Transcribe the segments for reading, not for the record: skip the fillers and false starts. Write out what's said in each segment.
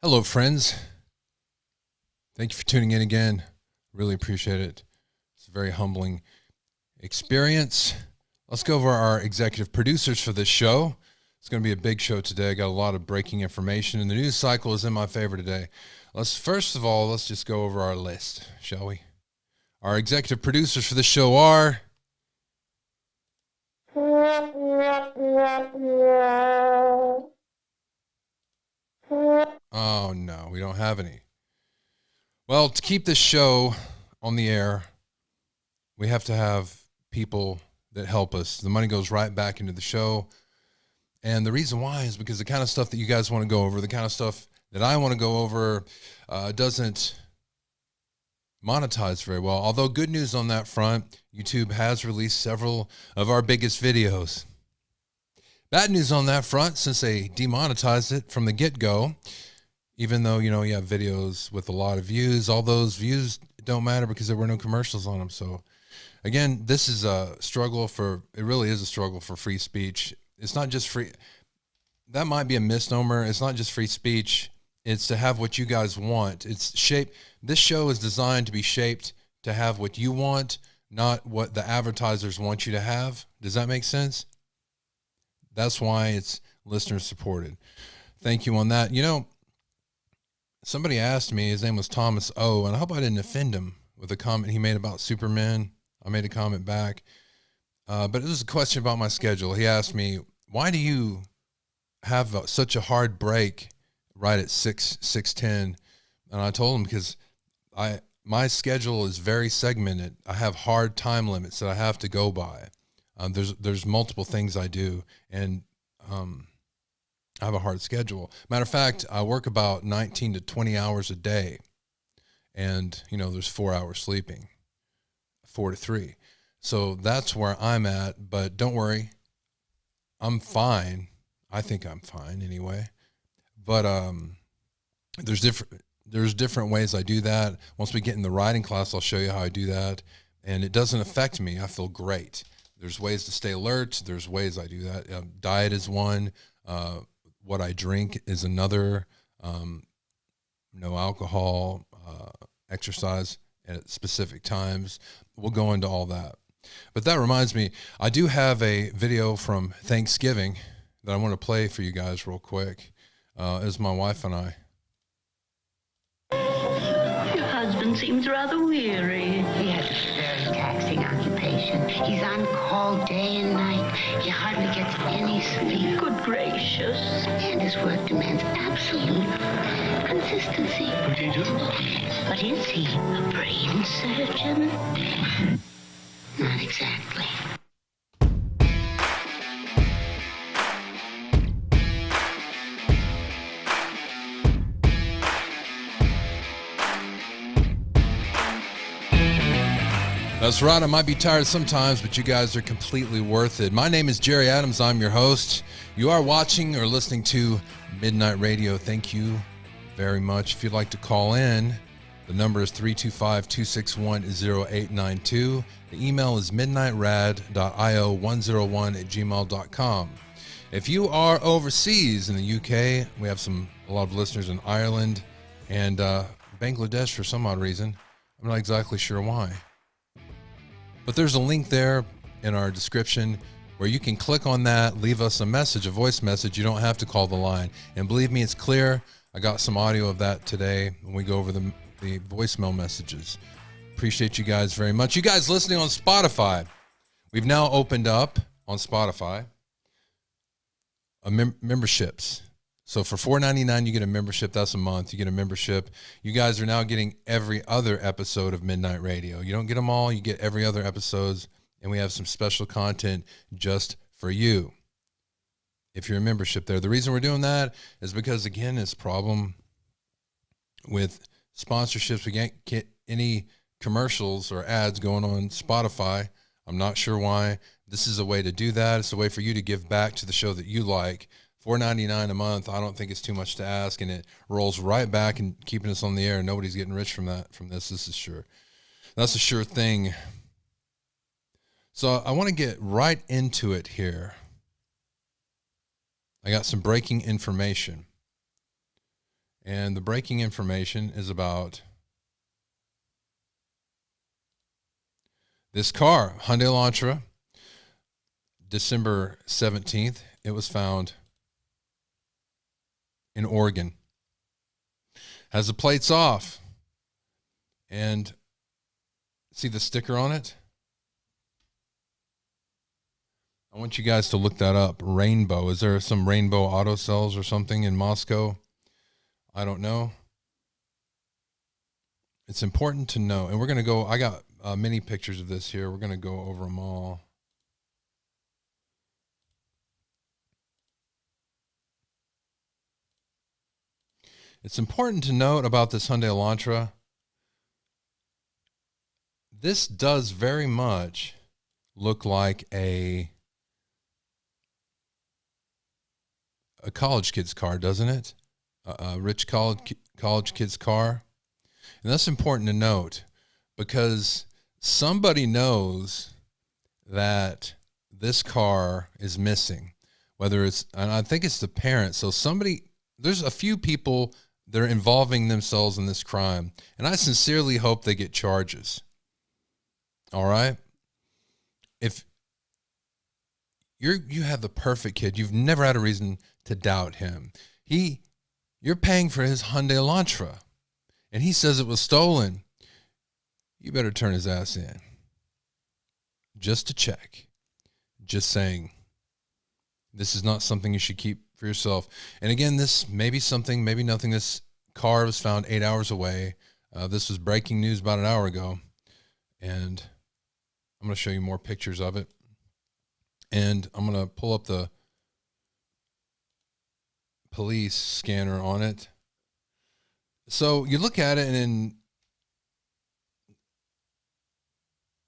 Hello, friends. Thank you for tuning in again. Really appreciate it. It's a very humbling experience. Let's go over our executive producers for this show. It's going to be a big show today. I got a lot of breaking information, and the news cycle is in my favor today. First of all, let's just go over our list, shall we? Our executive producers for this show are... Oh, no, we don't have any. Well, to keep this show on the air, we have to have people that help us. The money goes right back into the show. And the reason why is because the kind of stuff that you guys want to go over, the kind of stuff that I want to go over, doesn't monetize very well. Although good news on that front, YouTube has released several of our biggest videos. Bad news on that front, since they demonetized it from the get-go, even though, you have videos with a lot of views, all those views don't matter because there were no commercials on them. So, again, this is a struggle it really is a struggle for free speech. It's not just free. That might be a misnomer. It's not just free speech. It's to have what you guys want. This show is designed to be shaped to have what you want, not what the advertisers want you to have. Does that make sense? That's why it's listener supported. Thank you on that. Somebody asked me, his name was Thomas O, and I hope I didn't offend him with a comment he made about Superman. I made a comment back. But it was a question about my schedule. He asked me, why do you have such a hard break right at 6:10? And I told him because my schedule is very segmented. I have hard time limits that I have to go by. There's multiple things I do, and I have a hard schedule. Matter of fact, I work about 19 to 20 hours a day, and there's 4 hours sleeping, 4 to 3. So that's where I'm at. But don't worry, I'm fine. I think I'm fine anyway. But there's different ways I do that. Once we get in the writing class, I'll show you how I do that, and it doesn't affect me. I feel great. There's ways to stay alert. There's ways I do that. Diet is one. What I drink is another. No alcohol, exercise at specific times. We'll go into all that. But that reminds me, I do have a video from Thanksgiving that I want to play for you guys real quick. It's my wife and I. Your husband seems rather weary. He has a very taxing occupation. He's on call day and night. He hardly gets any sleep. Good gracious. And his work demands absolute consistency. What do you do? But is he a brain surgeon? Not exactly. That's right. I might be tired sometimes, but you guys are completely worth it. My name is Jerry Adams. I'm your host. You are watching or listening to Midnight Radio. Thank you very much. If you'd like to call in, the number is 325-261-0892. The email is midnightrad.io101@gmail.com. If you are overseas in the UK, we have a lot of listeners in Ireland and Bangladesh for some odd reason. I'm not exactly sure why. But there's a link there in our description where you can click on that, leave us a message, a voice message. You don't have to call the line. And believe me, it's clear. I got some audio of that today when we go over the voicemail messages. Appreciate you guys very much. You guys listening on Spotify. We've now opened up on Spotify memberships. So for $4.99, you get a membership. That's a month. You get a membership. You guys are now getting every other episode of Midnight Radio. You don't get them all. You get every other episodes, and we have some special content just for you if you're a membership there. The reason we're doing that is because, again, this problem with sponsorships. We can't get any commercials or ads going on Spotify. I'm not sure why. This is a way to do that. It's a way for you to give back to the show that you like. $4.99 a month, I don't think it's too much to ask, and it rolls right back and keeping us on the air. Nobody's getting rich from this. This is sure. That's a sure thing. So I want to get right into it here. I got some breaking information. And the breaking information is about this car, Hyundai Elantra, December 17th. It was found in Oregon. Has the plates off. And see the sticker on it? I want you guys to look that up. Rainbow. Is there some Rainbow Auto Cells or something in Moscow? I don't know. It's important to know. And we're going to go, I got many pictures of this here. We're going to go over them all. It's important to note about this Hyundai Elantra. This does very much look like a college kid's car, doesn't it? A rich college kid's car. And that's important to note because somebody knows that this car is missing, whether it's, and I think it's the parent. So there's a few people that are involving themselves in this crime. And I sincerely hope they get charges. All right. If you have the perfect kid, you've never had a reason to doubt him. You're paying for his Hyundai Elantra, and he says it was stolen. You better turn his ass in. Just to check. Just saying. This is not something you should keep for yourself. And again, this may be something, maybe nothing. This car was found 8 hours away. This was breaking news about an hour ago. And I'm going to show you more pictures of it. And I'm going to pull up the police scanner on it. So you look at it and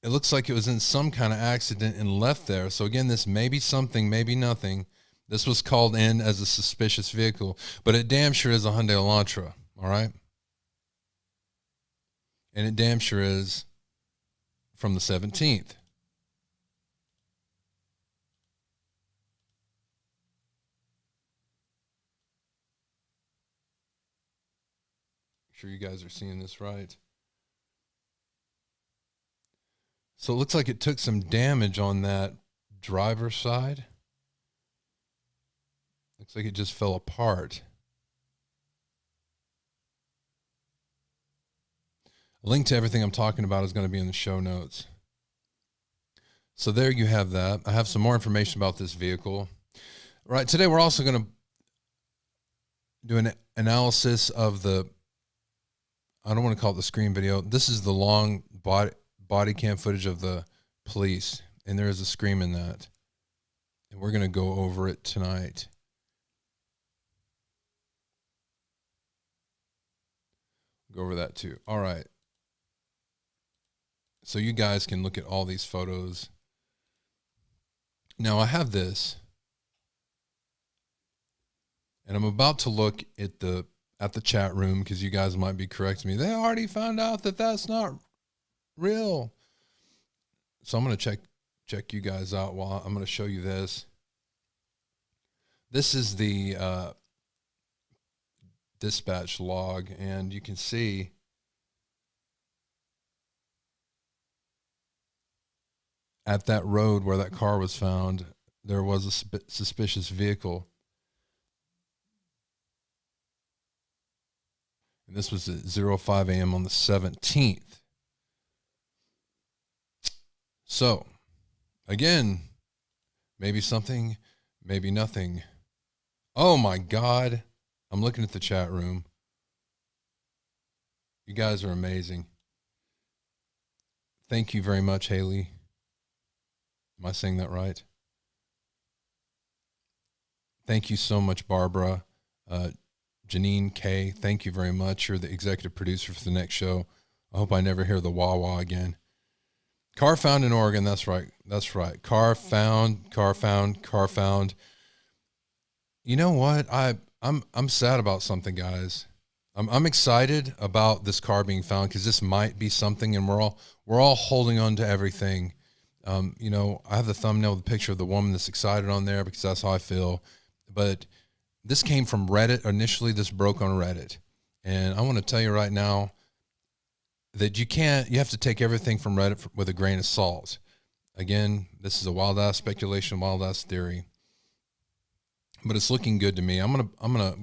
it looks like it was in some kind of accident and left there. So again, this may be something, maybe nothing. This was called in as a suspicious vehicle, but it damn sure is a Hyundai Elantra. All right. And it damn sure is from the 17th. Sure you guys are seeing this right. So it looks like it took some damage on that driver's side. Looks like it just fell apart. A link to everything I'm talking about is going to be in the show notes. So there you have that. I have some more information about this vehicle. Right, today we're also going to do an analysis of the, I don't want to call it the screen video. This is the long body cam footage of the police, and there is a scream in that. And we're going to go over it tonight. Go over that too. All right. So you guys can look at all these photos. Now I have this, and I'm about to look at the chat room because you guys might be correcting me. They already found out that that's not real. So I'm going to check you guys out while I'm going to show you this. This is the dispatch log, and you can see at that road where that car was found, there was a suspicious vehicle. And this was at 05 a.m. on the 17th. So, again, maybe something, maybe nothing. Oh my God. I'm looking at the chat room. You guys are amazing. Thank you very much, Haley. Am I saying that right? Thank you so much, Barbara. Janine K, thank you very much. You're the executive producer for the next show. I hope I never hear the wah wah again. Car found in Oregon. That's right. That's right. Car found. You know what? I'm sad about something, guys. I'm excited about this car being found because this might be something, and we're all holding on to everything. You know, I have the thumbnail with the picture of the woman that's excited on there because that's how I feel. But this came from Reddit. Initially, this broke on Reddit. And I want to tell you right now that you have to take everything from Reddit with a grain of salt. Again, this is a wild ass speculation, wild ass theory, but it's looking good to me. I'm gonna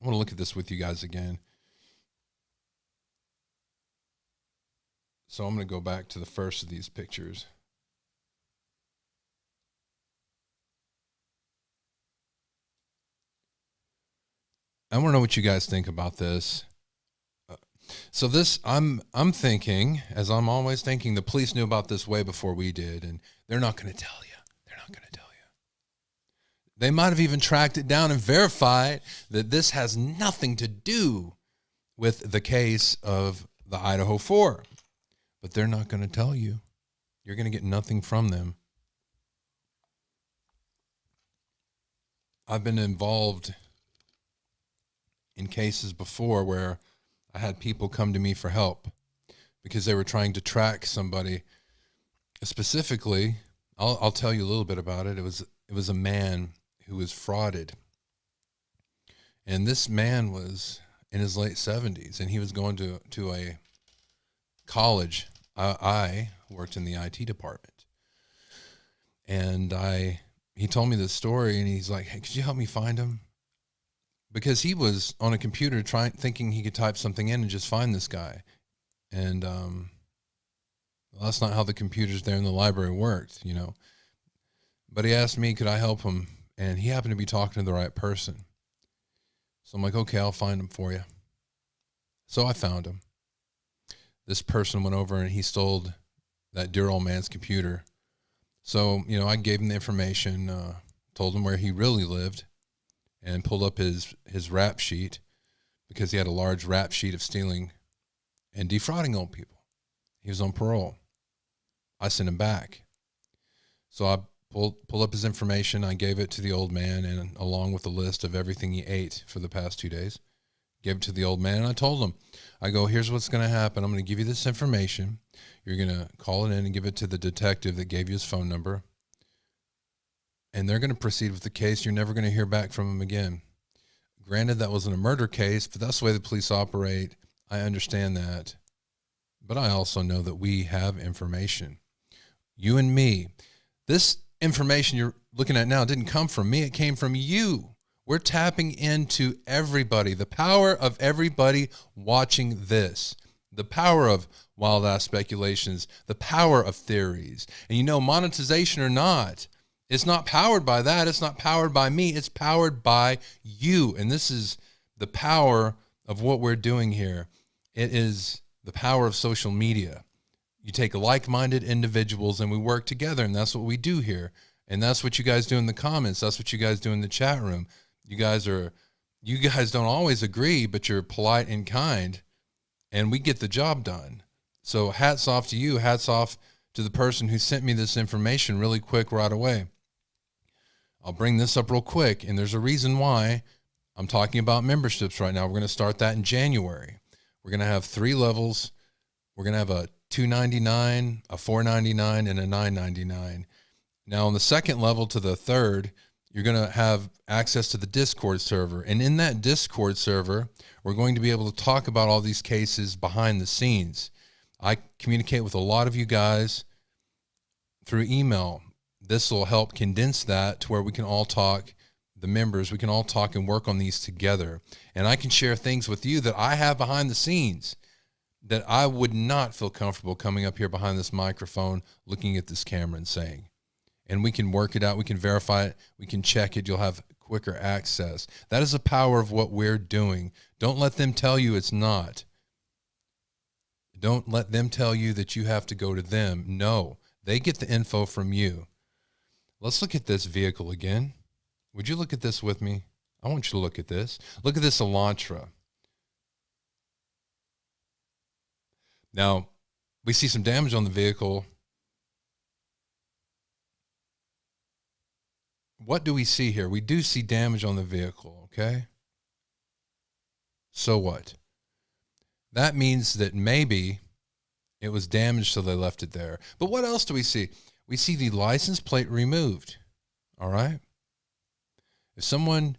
look at this with you guys again. So I'm gonna go back to the first of these pictures. I want to know what you guys think about this. So this, I'm thinking, as I'm always thinking, the police knew about this way before we did, and they're not going to tell you. They're not going to tell you. They might have even tracked it down and verified that this has nothing to do with the case of the Idaho 4, but they're not going to tell you. You're going to get nothing from them. I've been involved in cases before where I had people come to me for help because they were trying to track somebody. Specifically, I'll tell you a little bit about it. It was a man who was frauded. And this man was in his late 70s, and he was going to a college. I worked in the IT department. And he told me this story, and he's like, "Hey, could you help me find him?" Because he was on a computer thinking he could type something in and just find this guy. And well, that's not how the computers there in the library worked, you know. But he asked me, could I help him? And he happened to be talking to the right person. So I'm like, okay, I'll find him for you. So I found him. This person went over and he stole that dear old man's computer. So, you know, I gave him the information, told him where he really lived, and pulled up his rap sheet because he had a large rap sheet of stealing and defrauding old people. He was on parole. I sent him back. So I pulled up his information. I gave it to the old man, and along with a list of everything he ate for the past 2 days, gave it to the old man. And I told him, I go, here's what's going to happen. I'm going to give you this information. You're going to call it in and give it to the detective that gave you his phone number. And they're going to proceed with the case. You're never going to hear back from them again. Granted, that wasn't a murder case, but that's the way the police operate. I understand that. But I also know that we have information. You and me. This information you're looking at now didn't come from me. It came from you. We're tapping into everybody. The power of everybody watching this. The power of wild ass speculations. The power of theories. And you know, monetization or not, it's not powered by that. It's not powered by me. It's powered by you. And this is the power of what we're doing here. It is the power of social media. You take like-minded individuals and we work together, and that's what we do here. And that's what you guys do in the comments. That's what you guys do in the chat room. You guys don't always agree, but you're polite and kind, and we get the job done. So hats off to you. Hats off to the person who sent me this information really quick right away. I'll bring this up real quick, and there's a reason why I'm talking about memberships right now. We're going to start that in January. We're going to have 3 levels. We're going to have a $2.99, a $4.99, and a $9.99. Now, on the second level to the third, you're going to have access to the Discord server. And in that Discord server, we're going to be able to talk about all these cases behind the scenes. I communicate with a lot of you guys through email. This will help condense that to where we can all talk, the members, we can all talk and work on these together. And I can share things with you that I have behind the scenes that I would not feel comfortable coming up here behind this microphone, looking at this camera and saying. And we can work it out. We can verify it. We can check it. You'll have quicker access. That is the power of what we're doing. Don't let them tell you it's not. Don't let them tell you that you have to go to them. No, they get the info from you. Let's look at this vehicle again. Would you look at this with me? I want you to look at this. Look at this Elantra. Now, we see some damage on the vehicle. What do we see here? We do see damage on the vehicle, okay? So what? That means that maybe it was damaged, so they left it there. But what else do we see? We see the license plate removed, all right? If someone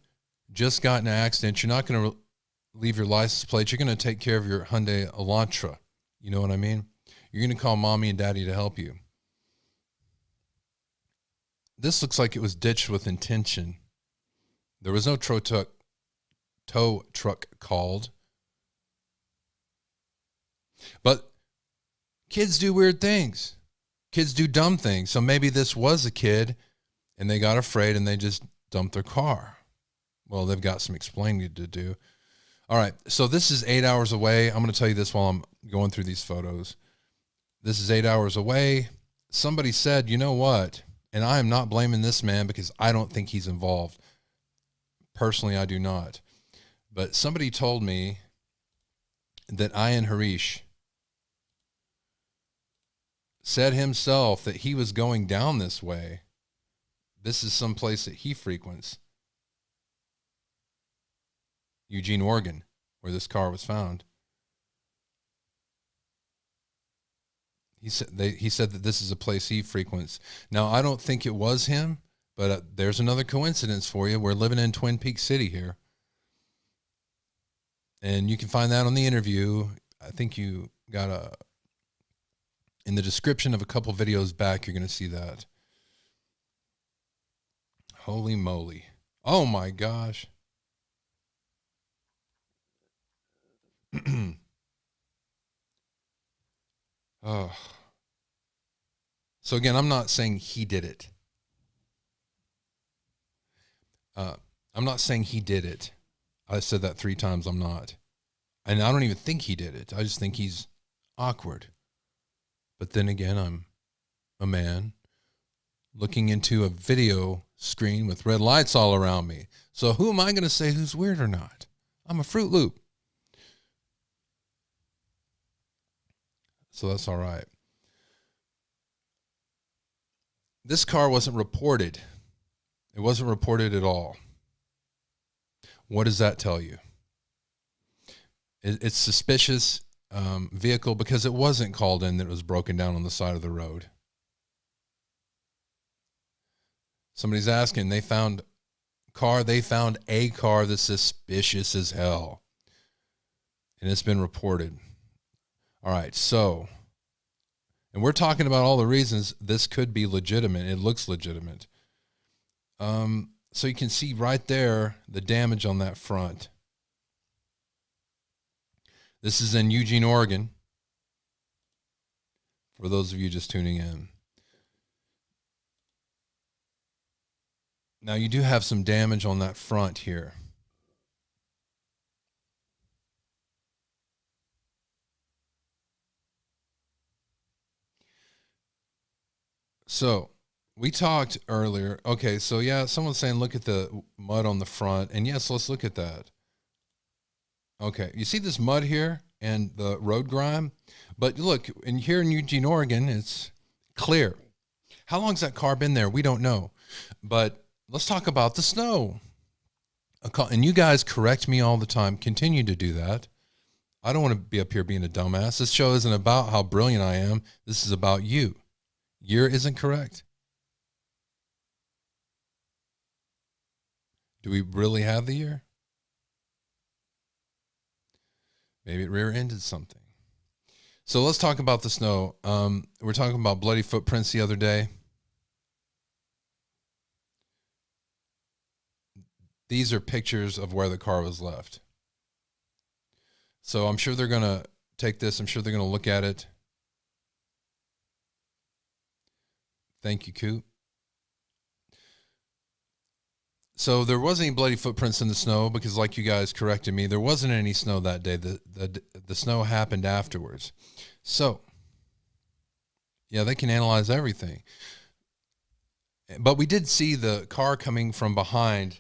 just got in an accident, you're not going to leave your license plate. You're going to take care of your Hyundai Elantra. You know what I mean? You're going to call mommy and daddy to help you. This looks like it was ditched with intention. There was no tow truck called. But kids do weird things. Kids do dumb things. So maybe this was a kid and they got afraid and they just dumped their car. Well, they've got some explaining to do. All right. So this is 8 hours away. I'm going to tell you this while I'm going through these photos. This is 8 hours away. Somebody said, you know what? And I am not blaming this man because I don't think he's involved. Personally, I do not. But somebody told me that Ian Harish said himself that he was going down this way. This is some place that he frequents. Eugene, Oregon, where this car was found. He said that this is a place he frequents. Now, I don't think it was him, but there's another coincidence for you. We're living in Twin Peaks City here. And you can find that on the interview. I think you got in the description of a couple videos back, you're going to see that. Holy moly. Oh my gosh. Oh. So again, I'm not saying he did it. I'm not saying he did it. I said that 3 times. I'm not. And I don't even think he did it. I just think he's awkward. But then again, I'm a man looking into a video screen with red lights all around me. So who am I going to say who's weird or not? I'm a Fruit Loop. So that's all right. This car wasn't reported. It wasn't reported at all. What does that tell you? It's suspicious vehicle because it wasn't called in that it was broken down on the side of the road. Somebody's asking, they found a car that's suspicious as hell. And it's been reported. All right, so, and we're talking about all the reasons this could be legitimate. It looks legitimate. So you can see right there the damage on that front. This is in Eugene, Oregon, for those of you just tuning in. Now you do have some damage on that front here. So we talked earlier. Okay, so yeah, someone's saying look at the mud on the front. And yes, let's look at that. Okay, you see this mud here and the road grime? But look, here in Eugene, Oregon, it's clear. How long's that car been there? We don't know. But let's talk about the snow. And you guys correct me all the time. Continue to do that. I don't want to be up here being a dumbass. This show isn't about how brilliant I am. This is about you. Year isn't correct. Do we really have the year? Maybe it rear-ended something. So let's talk about the snow. We're talking about bloody footprints the other day. These are pictures of where the car was left. So I'm sure they're going to take this. I'm sure they're going to look at it. Thank you, Coop. So there wasn't any bloody footprints in the snow because, like you guys corrected me, there wasn't any snow that day. The snow happened afterwards. So, yeah, they can analyze everything. But we did see the car coming from behind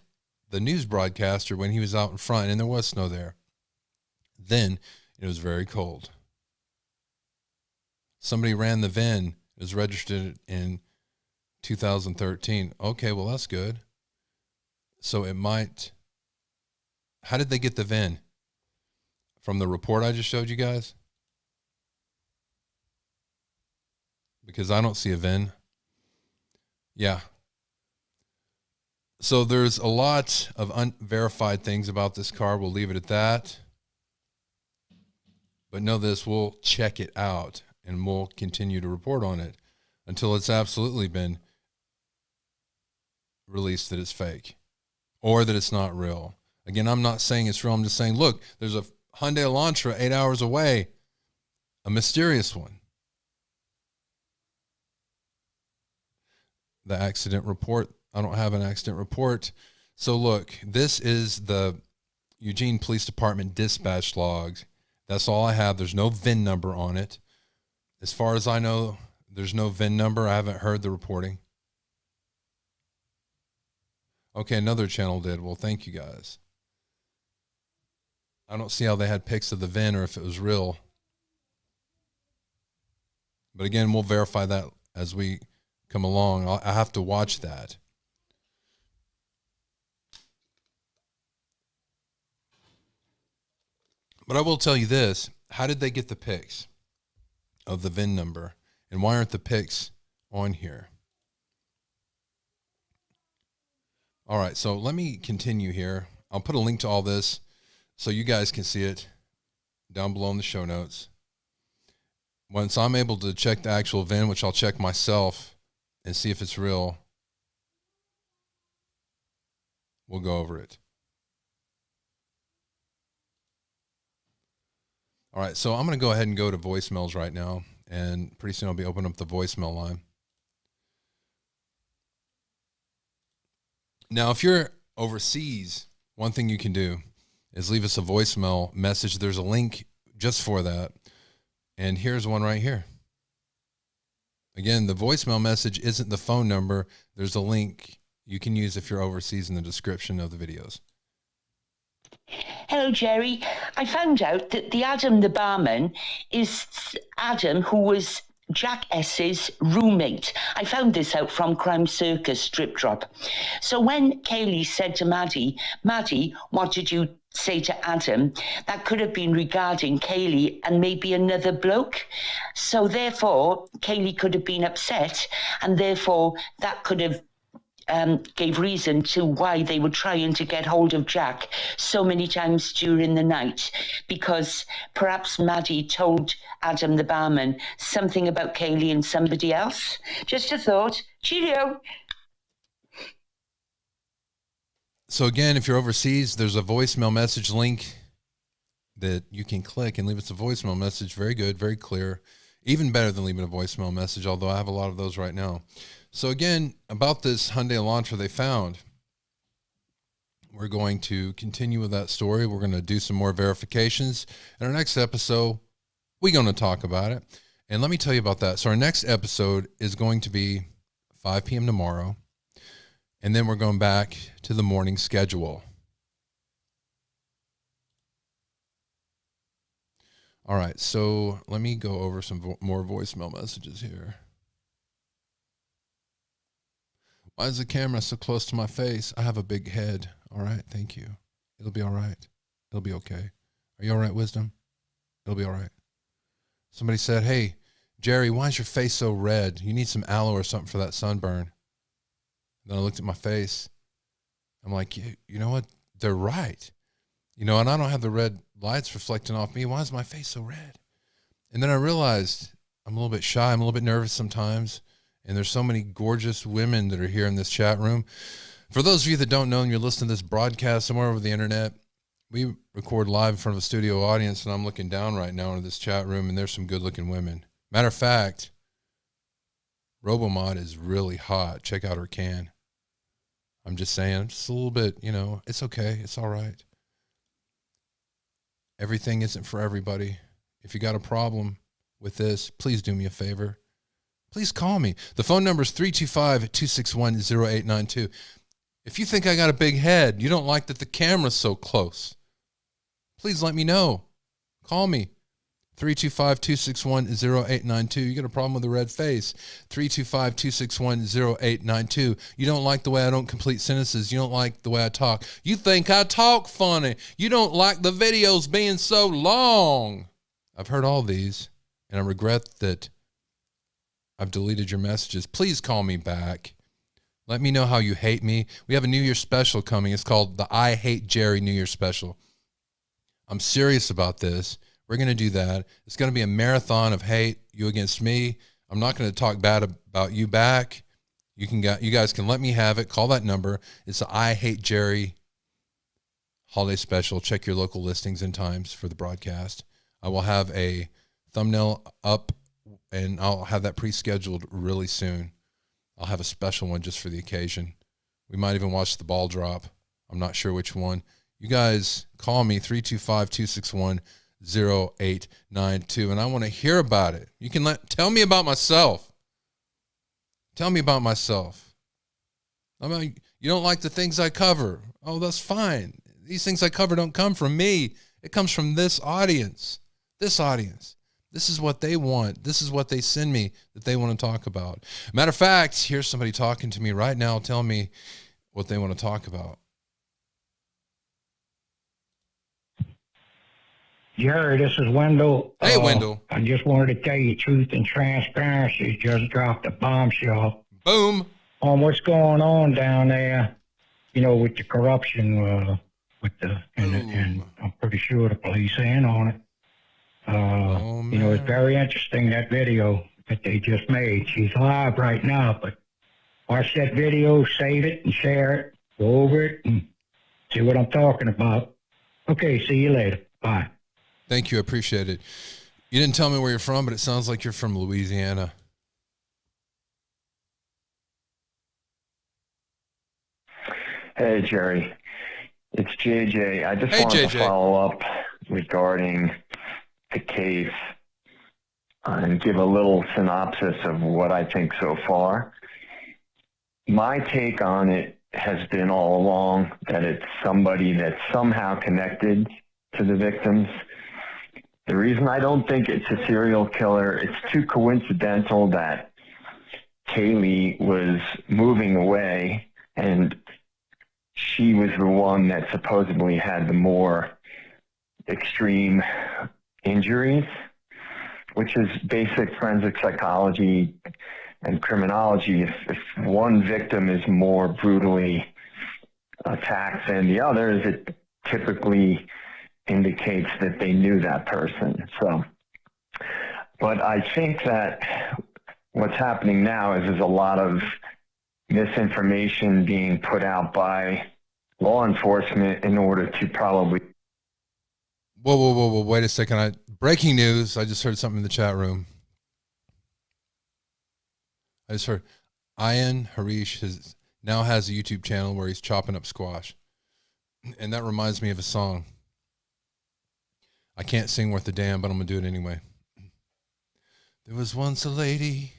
the news broadcaster when he was out in front, and there was snow there. Then it was very cold. Somebody ran the VIN. It was registered in 2013. Okay, well, that's good. So it might, how did they get the VIN? From the report I just showed you guys? Because I don't see a VIN. Yeah. So there's a lot of unverified things about this car. We'll leave it at that. But know this, we'll check it out and we'll continue to report on it until it's absolutely been released that it's fake or that it's not real. Again, I'm not saying it's real. I'm just saying, look, there's a Hyundai Elantra 8 hours away, a mysterious one. The accident report, I don't have an accident report. So look, this is the Eugene Police Department dispatch logs. That's all I have. There's no VIN number on it. As far as I know, there's no VIN number. I haven't heard the reporting. Okay, another channel did. Well, thank you guys. I don't see how they had pics of the VIN or if it was real. But again, we'll verify that as we come along. I have to watch that. But I will tell you this. How did they get the pics of the VIN number? And why aren't the pics on here? All right, so let me continue here. I'll put a link to all this so you guys can see it down below in the show notes. Once I'm able to check the actual VIN, which I'll check myself and see if it's real, we'll go over it. All right, so I'm going to go ahead and go to voicemails right now, and pretty soon I'll be opening up the voicemail line. Now, if you're overseas, one thing you can do is leave us a voicemail message. There's a link just for that, and here's one right here. Again, the voicemail message isn't the phone number. There's a link you can use if you're overseas in the description of the videos. Hello, Jerry. I found out that the Adam the barman is Adam, who was Jack S's roommate. I found this out from Crime Circus Strip Drop. So when Kaylee said to Maddie, what did you say to Adam? That could have been regarding Kaylee and maybe another bloke. So therefore, Kaylee could have been upset, and therefore that could have gave reason to why they were trying to get hold of Jack so many times during the night, because perhaps Maddie told Adam the barman something about Kaylee and somebody else. Just a thought. Cheerio. So again, if you're overseas, there's a voicemail message link that you can click and leave us a voicemail message. Very good, very clear. Even better than leaving a voicemail message, although I have a lot of those right now. So again, about this Hyundai Elantra they found, we're going to continue with that story. We're going to do some more verifications. In our next episode, we're going to talk about it. And let me tell you about that. So our next episode is going to be 5 p.m. tomorrow. And then we're going back to the morning schedule. All right, so let me go over some more voicemail messages here. Why is the camera so close to my face? I have a big head. All right, thank you. It'll be all right. It'll be okay. Are you all right, Wisdom? It'll be all right. Somebody said, hey, Jerry, why is your face so red? You need some aloe or something for that sunburn. Then I looked at my face. I'm like, you know what? They're right. You know, and I don't have the red lights reflecting off me. Why is my face so red? And then I realized I'm a little bit shy. I'm a little bit nervous sometimes. And there's so many gorgeous women that are here in this chat room. For those of you that don't know and you're listening to this broadcast somewhere over the internet, we record live in front of a studio audience, and I'm looking down right now into this chat room, and there's some good-looking women. Matter of fact, RoboMod is really hot. Check out her can. I'm just saying, just a little bit, you know, it's okay. It's all right. Everything isn't for everybody. If you got a problem with this, please do me a favor. Please call me. The phone number is 325-261-0892. If you think I got a big head, you don't like that the camera's so close, please let me know. Call me. 325-261-0892. You got a problem with a red face. 325-261-0892. You don't like the way I don't complete sentences. You don't like the way I talk. You think I talk funny. You don't like the videos being so long. I've heard all these, and I regret that I've deleted your messages. Please call me back. Let me know how you hate me. We have a New Year's special coming. It's called the I Hate Jerry New Year's special. I'm serious about this. We're going to do that. It's going to be a marathon of hate, you against me. I'm not going to talk bad about you back. You guys can let me have it. Call that number. It's the I Hate Jerry holiday special. Check your local listings and times for the broadcast. I will have a thumbnail up, and I'll have that pre-scheduled really soon. I'll have a special one just for the occasion. We might even watch the ball drop. I'm not sure which one. You guys call me 325-261-0892, and I want to hear about it. You can tell me about myself. Tell me about myself. I mean, you don't like the things I cover. Oh, that's fine. These things I cover don't come from me. It comes from this audience. This audience. This is what they want. This is what they send me that they want to talk about. Matter of fact, here's somebody talking to me right now. Tell me what they want to talk about. Jerry, this is Wendell. Hey, Wendell. I just wanted to tell you, Truth and Transparency just dropped a bombshell Boom. on what's going on down there, with the corruption, and I'm pretty sure the police are in on it. It's very interesting, that video that they just made. She's live right now, but watch that video, save it, and share it, go over it, and see what I'm talking about. Okay, see you later. Bye. Thank you. I appreciate it. You didn't tell me where you're from, but it sounds like you're from Louisiana. Hey, Jerry. It's JJ. I just wanted to follow up regarding the case and give a little synopsis of what I think so far. My take on it has been all along that it's somebody that's somehow connected to the victims. The reason I don't think it's a serial killer, it's too coincidental that Kaylee was moving away and she was the one that supposedly had the more extreme injuries, which is basic forensic psychology and criminology. If one victim is more brutally attacked than the others, it typically indicates that they knew that person. But I think that what's happening now is there's a lot of misinformation being put out by law enforcement in order to probably... Whoa. Wait a second. Breaking news. I just heard something in the chat room. I just heard Ian Harish now has a YouTube channel where he's chopping up squash. And that reminds me of a song. I can't sing worth a damn, but I'm going to do it anyway. There was once a lady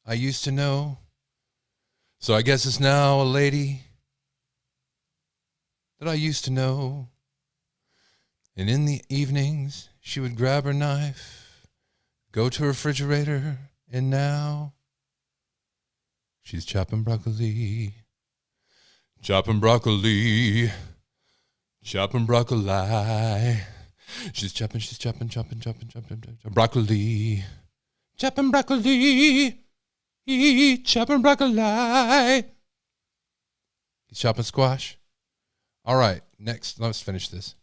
I used to know. So I guess it's now a lady that I used to know. And in the evenings, she would grab her knife, go to her refrigerator, and now she's chopping broccoli. Chopping broccoli. Chopping broccoli. She's chopping broccoli. Chopping broccoli. Chopping broccoli. He's chopping squash. All right, next, let's finish this.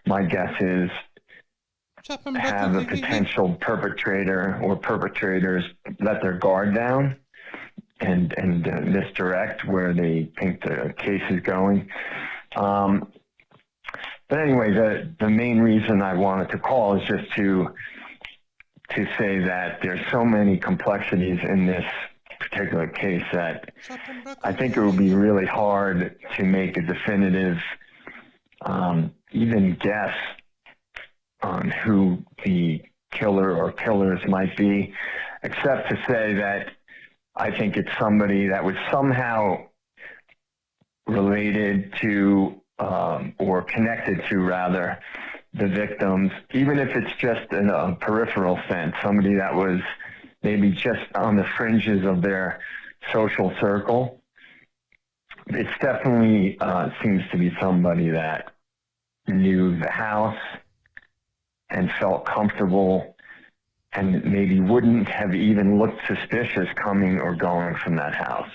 My guess is have a potential perpetrator or perpetrators let their guard down and misdirect where they think the case is going. But anyway, the main reason I wanted to call is just to say that there's so many complexities in this particular case that I think it would be really hard to make a definitive, even guess on who the killer or killers might be, except to say that I think it's somebody that was somehow related to or connected to, rather, the victims, even if it's just in a peripheral sense, somebody that was maybe just on the fringes of their social circle. It's definitely seems to be somebody that knew the house and felt comfortable and maybe wouldn't have even looked suspicious coming or going from that house.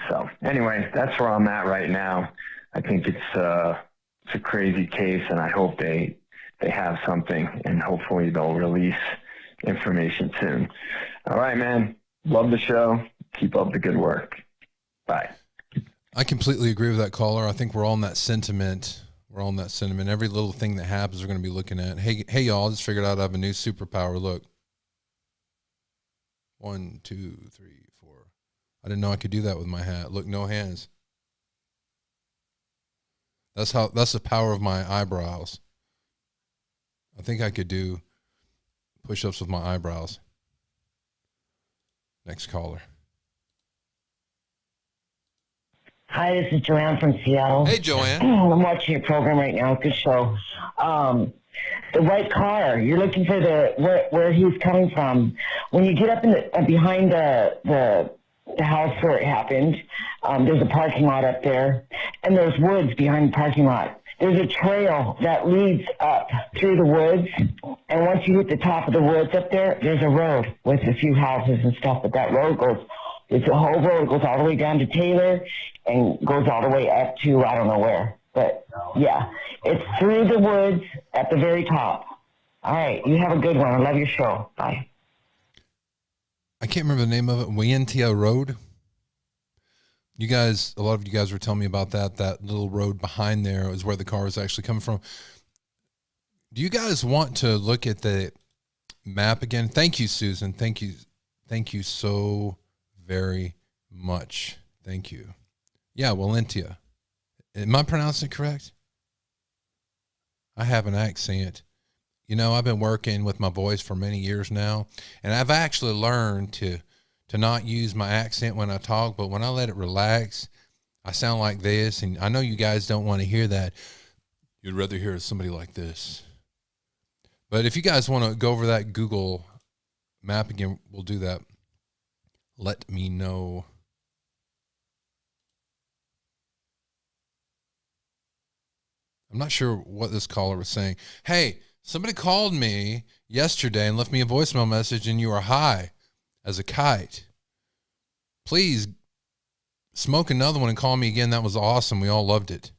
So anyway, that's where I'm at right now. I think it's a crazy case, and I hope they they have something, and hopefully they'll release information soon. All right, man. Love the show. Keep up the good work. Bye. I completely agree with that caller. I think we're all in that sentiment. Every little thing that happens, we're going to be looking at. Hey, y'all, I just figured out I have a new superpower. Look. 1, 2, 3, 4. I didn't know I could do that with my hat. Look, no hands. That's the power of my eyebrows. I think I could do push-ups with my eyebrows. Next caller. Hi, this is Joanne from Seattle. Hey, Joanne. I'm watching your program right now. Good show. The white car. You're looking for where he's coming from. When you get up in behind the house where it happened, there's a parking lot up there, and there's woods behind the parking lot. There's a trail that leads up through the woods, and once you hit the top of the woods up there, there's a road with a few houses and stuff. But that road it's a whole road. It goes all the way down to Taylor and goes all the way up to I don't know where. But, yeah, it's through the woods at the very top. All right, you have a good one. I love your show. Bye. I can't remember the name of it. Wientia Road. A lot of you guys were telling me about that little road behind there is where the car is actually coming from. Do you guys want to look at the map again? Thank you, Susan. Thank you so very much. Thank you. Yeah, Wientia. Am I pronouncing it correct? I have an accent. You know, I've been working with my voice for many years now, and I've actually learned to not use my accent when I talk, but when I let it relax, I sound like this, and I know you guys don't want to hear that. You'd rather hear somebody like this. But if you guys want to go over that Google map again, we'll do that. Let me know. I'm not sure what this caller was saying. Hey, somebody called me yesterday and left me a voicemail message, and you were high as a kite. Please smoke another one and call me again. That was awesome. We all loved it.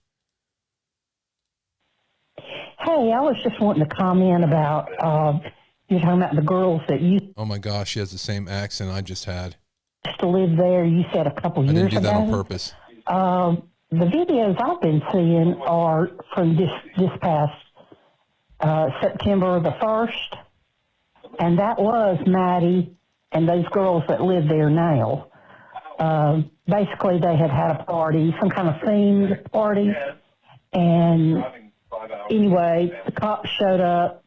Hey, I was just wanting to comment about, you're talking about the girls that used Oh my gosh, she has the same accent I just had. to live there, you said a couple years ago. I didn't do that on purpose. The videos I've been seeing are from this past September the 1st, and that was Maddie and those girls that live there now. Basically, they had a party, some kind of themed party, and anyway, the cops showed up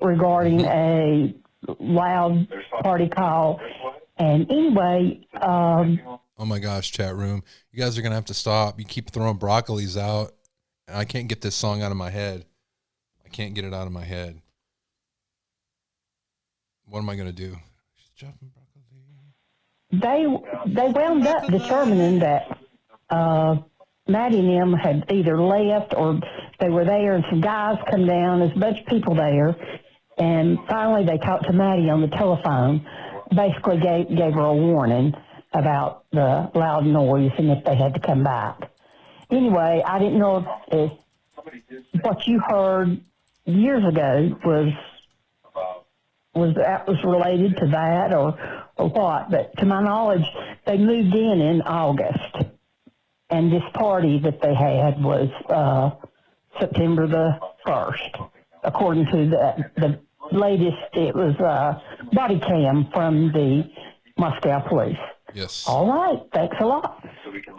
regarding a loud party call, and anyway... Oh my gosh, chat room. You guys are going to have to stop. You keep throwing broccolis out, and I can't get this song out of my head. I can't get it out of my head. What am I going to do? They wound up determining that Maddie and them had either left or they were there, and some guys come down. There's a bunch of people there, and finally they talked to Maddie on the telephone, basically gave her a warning about the loud noise and if they had to come back. Anyway, I didn't know if what you heard years ago was related to that or what, but to my knowledge, they moved in August, and this party that they had was September the 1st. According to the latest, it was body cam from the Moscow police. Yes. All right. Thanks a lot.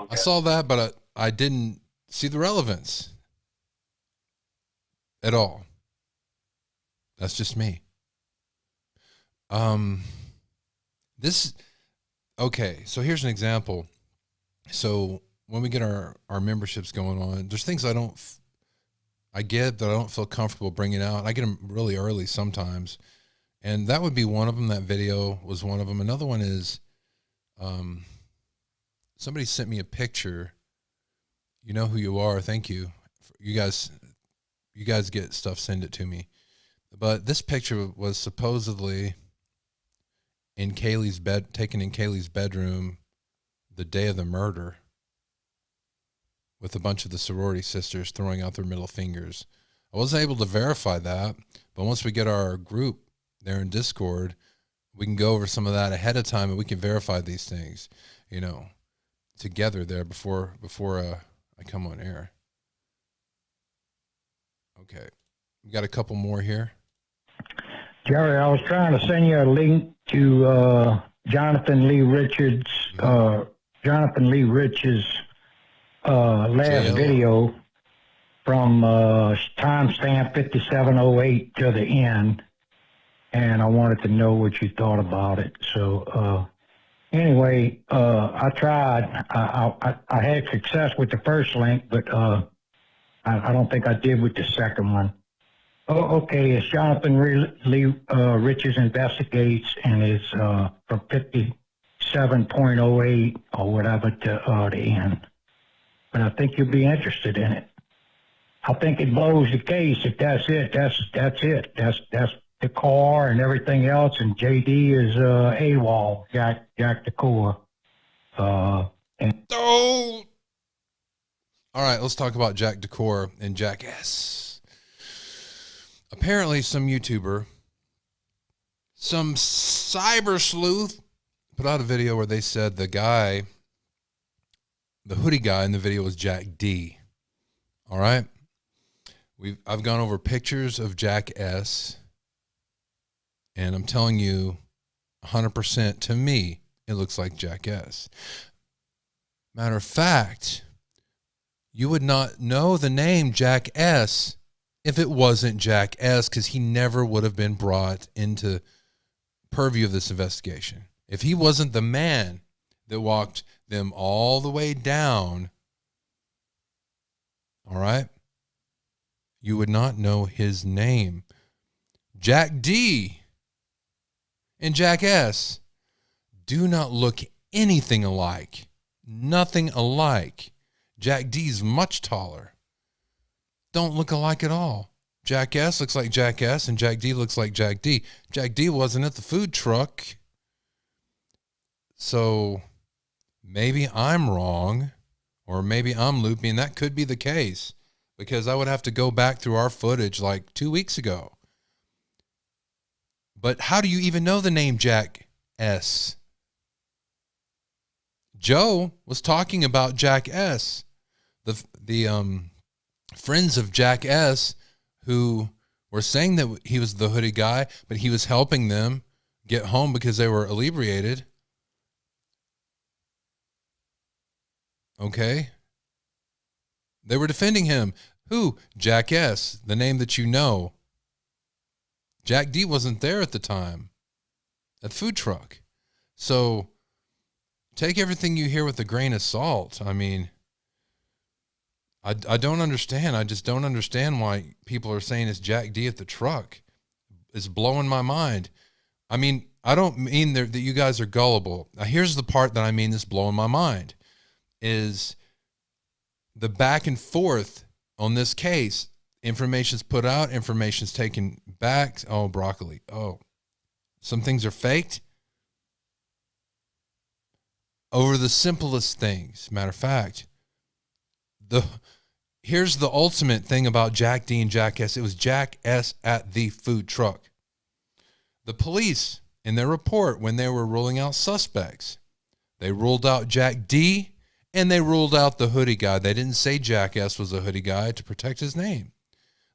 I saw that, but I didn't see the relevance at all. That's just me. Okay, so here's an example. So when we get our memberships going on, there's things I get that I don't feel comfortable bringing out. I get them really early sometimes. And that would be one of them. That video was one of them. Another one is, somebody sent me a picture. You know who you are. Thank you. You guys get stuff, send it to me. But this picture was supposedly taken in Kaylee's bedroom the day of the murder, with a bunch of the sorority sisters throwing out their middle fingers. I wasn't able to verify that, but once we get our group there in Discord, we can go over some of that ahead of time and we can verify these things, you know, together there before I come on air. Okay. We got a couple more here. Jerry, I was trying to send you a link to Jonathan Lee Richards' last video from timestamp 5708 to the end, and I wanted to know what you thought about it. So anyway, I tried. I had success with the first link, but I don't think I did with the second one. Oh, okay, it's Jonathan Lee Richards Investigates, and it's from 57.08 or whatever to the end. But I think you'll be interested in it. I think it blows the case. If that's it, that's it. That's the car and everything else, and JD is AWOL, Jack the core. All right, let's talk about Jack Decor and Jack S. Apparently, some YouTuber, some cyber sleuth, put out a video where they said the hoodie guy in the video was Jack D. All right, I've gone over pictures of Jack S. And I'm telling you, 100% to me, it looks like Jack S. Matter of fact, you would not know the name Jack S. if it wasn't Jack S., because he never would have been brought into purview of this investigation. If he wasn't the man that walked them all the way down, all right, you would not know his name. Jack D and Jack S. do not look anything alike. Nothing alike. Jack D's much taller. Don't look alike at all. Jack S looks like Jack S, and Jack D looks like Jack D. Jack D wasn't at the food truck. So maybe I'm wrong, or maybe I'm loopy, and that could be the case, because I would have to go back through our footage like 2 weeks ago. But how do you even know the name Jack S? Joe was talking about Jack S. The friends of Jack S. who were saying that he was the hoodie guy, but he was helping them get home because they were inebriated. Okay. They were defending him. Who? Jack S., the name that you know. Jack D wasn't there at the time at the food truck. So take everything you hear with a grain of salt. I mean, I don't understand. I just don't understand why people are saying it's Jack D at the truck. It's blowing my mind. I mean, I don't mean that you guys are gullible. Now, here's the part that I mean that's blowing my mind, is the back and forth on this case. Information's put out, information's taken back. Oh, broccoli. Oh, some things are faked over the simplest things. Matter of fact, here's the ultimate thing about Jack D and Jack S. It was Jack S at the food truck. The police, in their report, when they were ruling out suspects, they ruled out Jack D and they ruled out the hoodie guy. They didn't say Jack S was a hoodie guy to protect his name.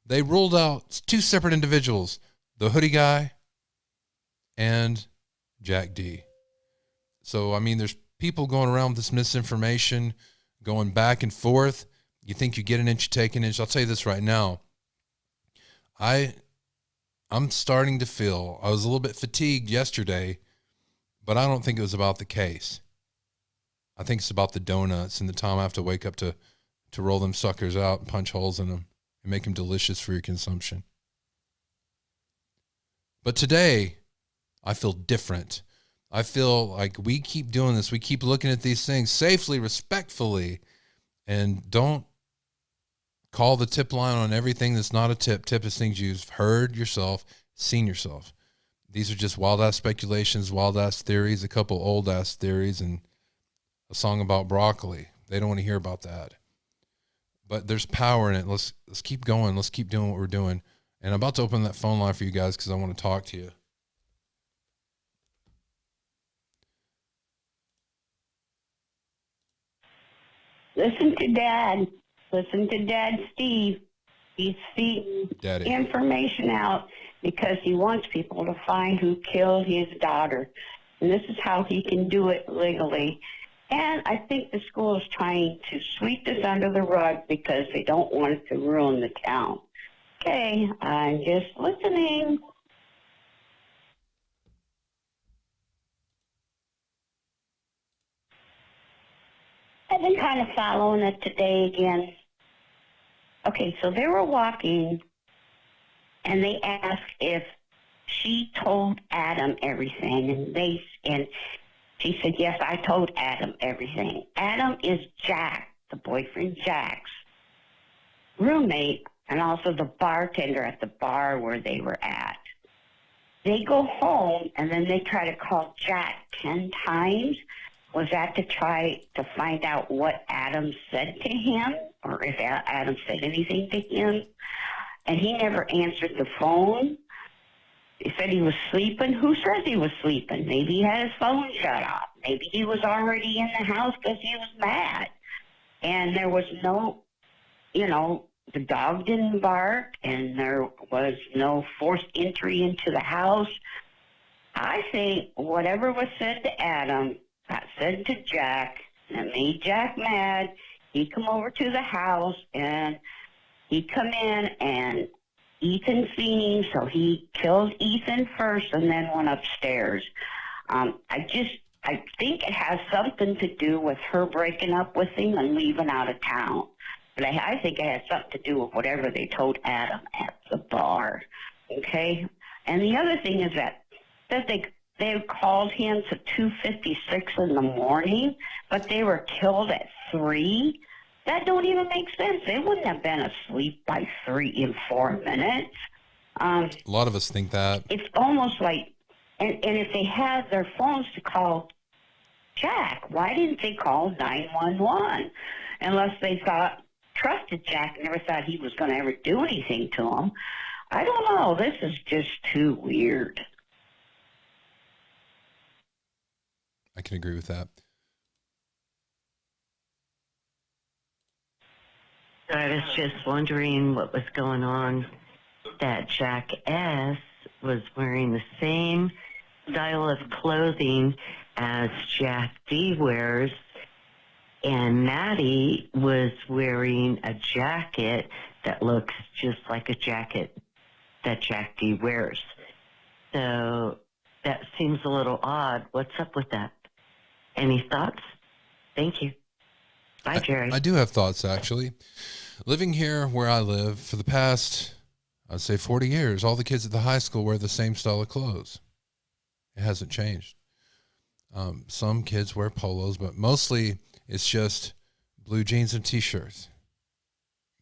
They ruled out two separate individuals, the hoodie guy and Jack D. So, I mean, there's people going around with this misinformation, going back and forth. You think you get an inch, you take an inch. I'll tell you this right now. I'm starting to feel, I was a little bit fatigued yesterday, but I don't think it was about the case. I think it's about the donuts and the time I have to wake up to roll them suckers out and punch holes in them and make them delicious for your consumption. But today, I feel different. I feel like we keep doing this. We keep looking at these things safely, respectfully, and don't call the tip line on everything that's not a tip. Tip is things you've heard yourself, seen yourself. These are just wild-ass speculations, wild-ass theories, a couple old-ass theories, and a song about broccoli. They don't want to hear about that. but there's power in it. Let's keep going. Let's keep doing what we're doing. And I'm about to open that phone line for you guys because I want to talk to you. Listen to Dad. Listen to Dad, Steve. He's feeding information out because he wants people to find who killed his daughter. And this is how he can do it legally. And I think the school is trying to sweep this under the rug because they don't want it to ruin the town. Okay, I'm just listening. I've been kind of following it today again. Okay, so they were walking, and they asked if she told Adam everything, and she said, yes, I told Adam everything. Adam is Jack, the boyfriend Jack's roommate, and also the bartender at the bar where they were at. They go home, and then they try to call Jack 10 times. Was that to try to find out what Adam said to him, or if Adam said anything to him? And he never answered the phone. He said he was sleeping. Who says he was sleeping? Maybe he had his phone shut off. Maybe he was already in the house because he was mad. And there was no, the dog didn't bark, and there was no forced entry into the house. I think whatever was said to Adam got said to Jack, and it made Jack mad. He'd come over to the house, and he'd come in, and Ethan seen him, so he killed Ethan first and then went upstairs. I think it has something to do with her breaking up with him and leaving out of town. But I think it has something to do with whatever they told Adam at the bar. Okay? And the other thing is that they called him to 2:56 in the morning, but they were killed at 3. That don't even make sense. They wouldn't have been asleep by 3 in 4 minutes. A lot of us think that. It's almost like, and if they had their phones to call Jack, why didn't they call 911? Unless they trusted Jack and never thought he was going to ever do anything to him. I don't know. This is just too weird. I can agree with that. I was just wondering what was going on, that Jack S. was wearing the same style of clothing as Jack D. wears, and Maddie was wearing a jacket that looks just like a jacket that Jack D. wears. So that seems a little odd. What's up with that? Any thoughts? Thank you. Bye, Jerry. I do have thoughts, actually. Living here where I live for the past, I'd say 40 years, all the kids at the high school wear the same style of clothes. It hasn't changed. Some kids wear polos, but mostly it's just blue jeans and T-shirts.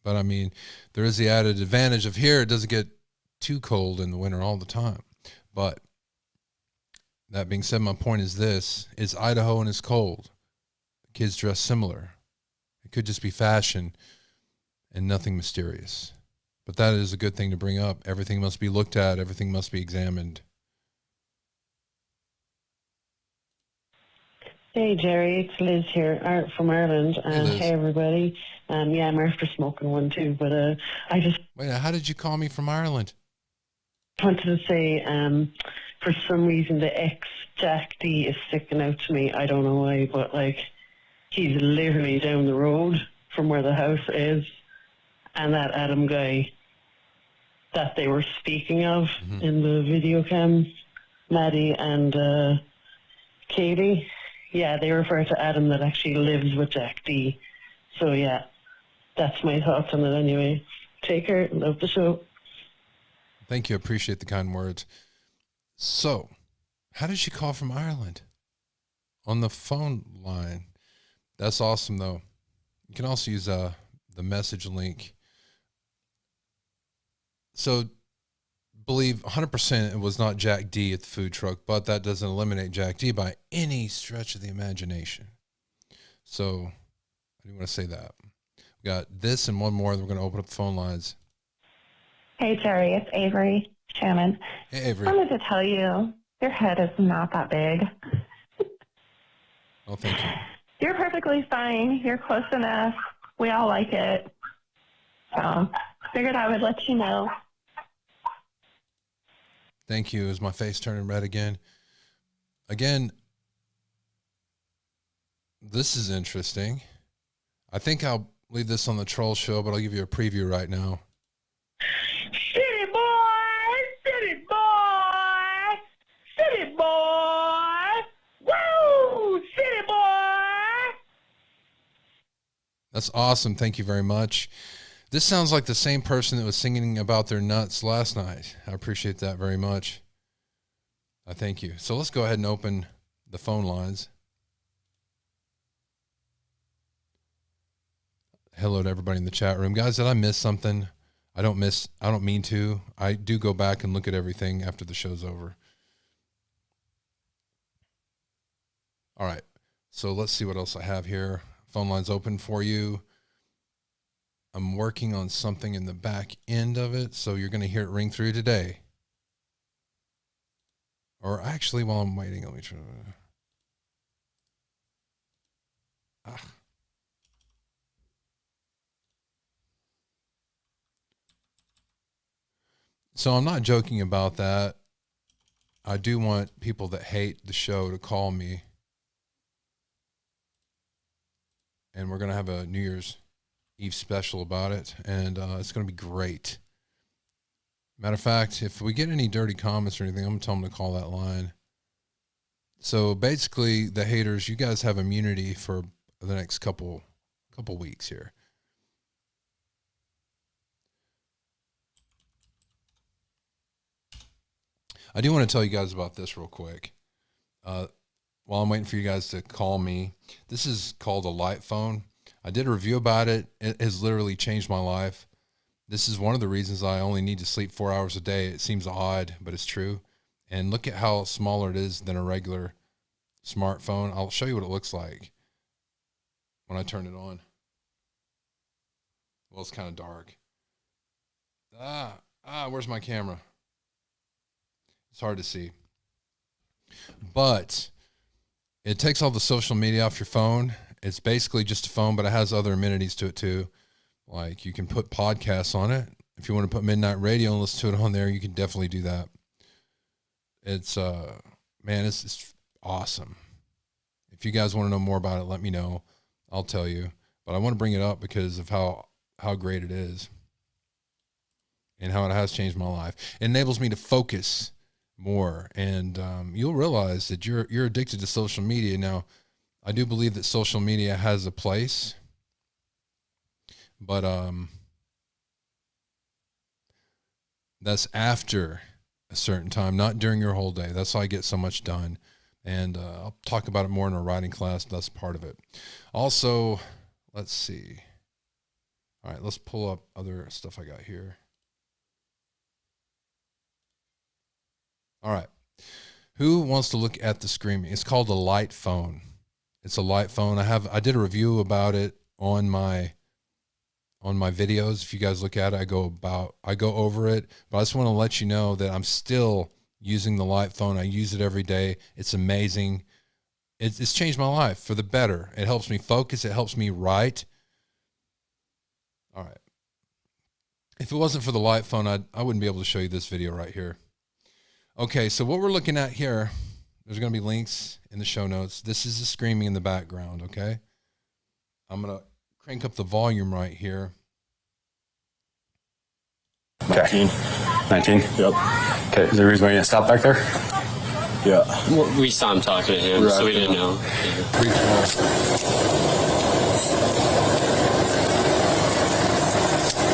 But, I mean, there is the added advantage of here it doesn't get too cold in the winter all the time. But that being said, my point is this. It's Idaho and it's cold. The kids dress similar. It could just be fashion and nothing mysterious. But that is a good thing to bring up. Everything must be looked at. Everything must be examined. Hey, Jerry, it's Liz here from Ireland. Hey, everybody. I'm after smoking one too, but I just... Wait, how did you call me from Ireland? Wanted to say, for some reason, the ex-Jack D is sticking out to me. I don't know why, but, he's literally down the road from where the house is. And that Adam guy that they were speaking of in the video cam, Maddie and Katie, they refer to Adam that actually lives with Jack D. So, that's my thoughts on it anyway. Take care. Love the show. Thank you. Appreciate the kind words. So, how did she call from Ireland? On the phone line. That's awesome, though. You can also use the message link. So, believe 100% it was not Jack D at the food truck, but that doesn't eliminate Jack D by any stretch of the imagination. So, I do want to say that. We got this and one more. Then we're going to open up the phone lines. Hey, Jerry, it's Avery Shannon. Hey, Avery. I wanted to tell you, your head is not that big. Oh, thank you. You're perfectly fine. You're close enough. We all like it. So, figured I would let you know. Thank you. Is my face turning red again? Again, this is interesting. I think I'll leave this on the troll show, but I'll give you a preview right now. City boy, city boy, city boy, woo, city boy. That's awesome. Thank you very much. This sounds like the same person that was singing about their nuts last night. I appreciate that very much. I thank you. So let's go ahead and open the phone lines. Hello to everybody in the chat room. Guys, did I miss something? I don't mean to. I do go back and look at everything after the show's over. All right. So let's see what else I have here. Phone line's open for you. I'm working on something in the back end of it, so you're going to hear it ring through today. Or actually, while I'm waiting, let me try. So I'm not joking about that. I do want people that hate the show to call me. And we're going to have a New Year's Eve special about it, and it's going to be great. Matter of fact, if we get any dirty comments or anything, I'm going to tell them to call that line. So basically, the haters, you guys have immunity for the next couple weeks here. I do want to tell you guys about this real quick. While I'm waiting for you guys to call me, this is called a light phone. I did a review about it. It has literally changed my life. This is one of the reasons I only need to sleep 4 hours a day. It seems odd, but it's true. And look at how smaller it is than a regular smartphone. I'll show you what it looks like when I turn it on. Well, it's kind of dark. Where's my camera? It's hard to see. But it takes all the social media off your phone. It's basically just a phone, but it has other amenities to it too. Like you can put podcasts on it. If you want to put Midnight Radio and listen to it on there, you can definitely do that. It's, man, it's awesome. If you guys want to know more about it, let me know. I'll tell you. But I want to bring it up because of how great it is and how it has changed my life. It enables me to focus more, and you'll realize that you're addicted to social media. Now, I do believe that social media has a place, but that's after a certain time, not during your whole day. That's how I get so much done, and I'll talk about it more in our writing class. That's part of it. Also, let's see. All right, let's pull up other stuff I got here. All right. Who wants to look at the screen? It's called a light phone. It's a light phone. I did a review about it on my videos. If you guys look at it, I go over it, but I just want to let you know that I'm still using the light phone. I use it every day. It's amazing. It's changed my life for the better. It helps me focus. It helps me write. All right. If it wasn't for the light phone, I wouldn't be able to show you this video right here. Okay, so what we're looking at here, there's going to be links in the show notes. This is the screaming in the background, okay? I'm going to crank up the volume right here. Okay. 19? Yep. Okay, is there a reason why you didn't stop back there? Yeah. Well, we saw him talking to him, so we didn't know. 312.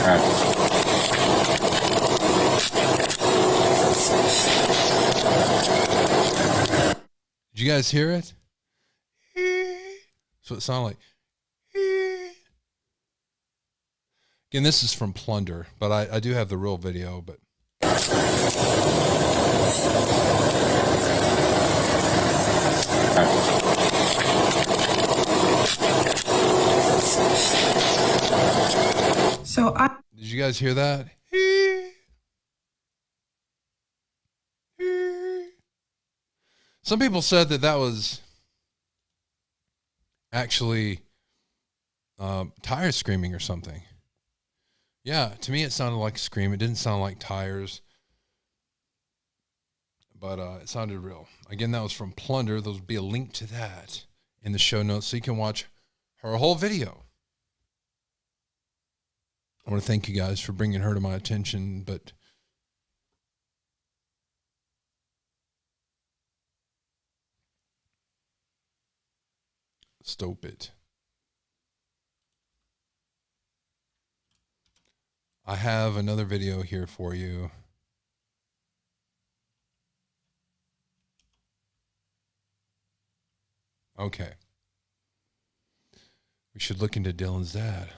All right. Did you guys hear it? That's what it sounded like. Again, this is from Plunder, but I do have the real video, but. Did you guys hear that? Some people said that was actually tires screaming or something. Yeah, to me it sounded like a scream. It didn't sound like tires, but it sounded real. Again, that was from Plunder. There'll be a link to that in the show notes so you can watch her whole video. I want to thank you guys for bringing her to my attention, but stop it. I have another video here for you. Okay. We should look into Dylan's dad.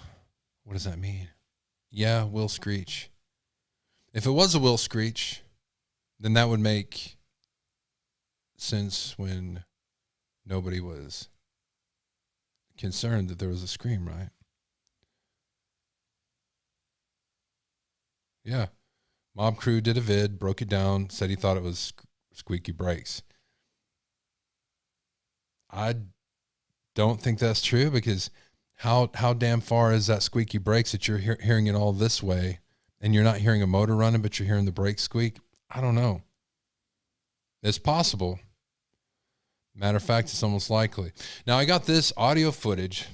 What does that mean? Yeah, Will Screech. If it was a Will Screech, then that would make sense when nobody was concerned that there was a scream, right? Yeah. Mob Crew did a vid, broke it down, said he thought it was squeaky brakes. I don't think that's true, because how damn far is that squeaky brakes that you're hearing it all this way and you're not hearing a motor running, but you're hearing the brakes squeak? I don't know. It's possible. Matter of fact, it's almost likely. Now, I got this audio footage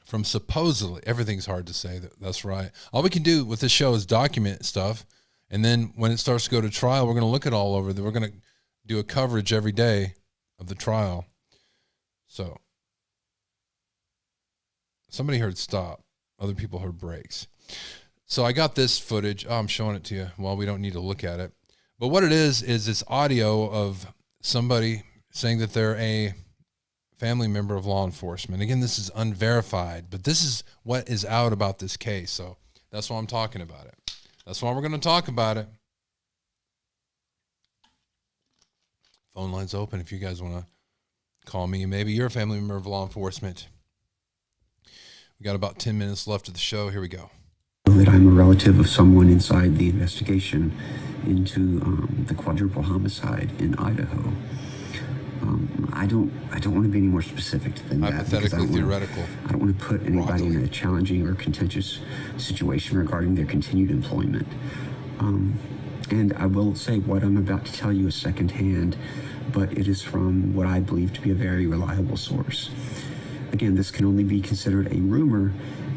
from supposedly, everything's hard to say, that's right. All we can do with this show is document stuff, and then when it starts to go to trial, we're going to look at all over. We're going to do a coverage every day of the trial. So, somebody heard stop. Other people heard brakes. So I got this footage. Oh, I'm showing it to you. Well, we don't need to look at it. But what it is this audio of somebody saying that they're a family member of law enforcement. Again, this is unverified, but this is what is out about this case. So that's why I'm talking about it. That's why we're going to talk about it. Phone line's open if you guys want to call me. Maybe you're a family member of law enforcement. We got about 10 minutes left of the show. Here we go. That I'm a relative of someone inside the investigation into the quadruple homicide in Idaho. I don't want to be any more specific than that. Hypothetically theoretical. I don't want to put anybody in a challenging or contentious situation regarding their continued employment. And I will say what I'm about to tell you is secondhand, but it is from what I believe to be a very reliable source. Again, this can only be considered a rumor,